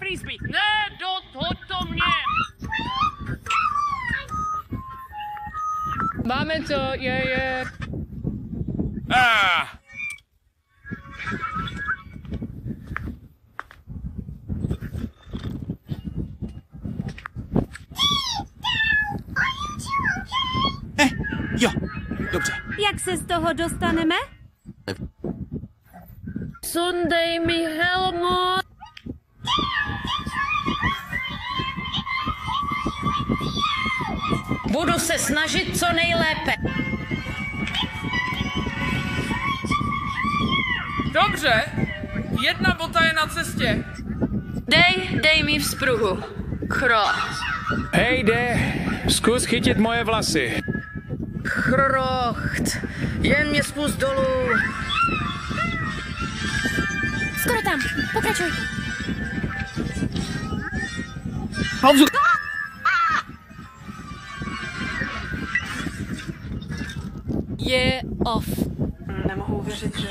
frisbee. Ne, to mě. Máme to, je. Jo, dobře. Jak se z toho dostaneme? Sundej mi helmu. Budu se snažit co nejlépe. Dobře, jedna bota je na cestě. Dej mi vzpruhu. Hejde, zkus chytit moje vlasy. Chrocht, jen mě spust dolů. Skoro tam, pokračuj. Pauzu. Je off. Nemohu uvěřit, že...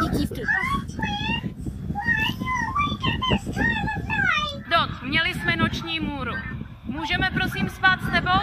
Díky vstup. Doc, měli jsme noční můru. Můžeme prosím spát s tebou?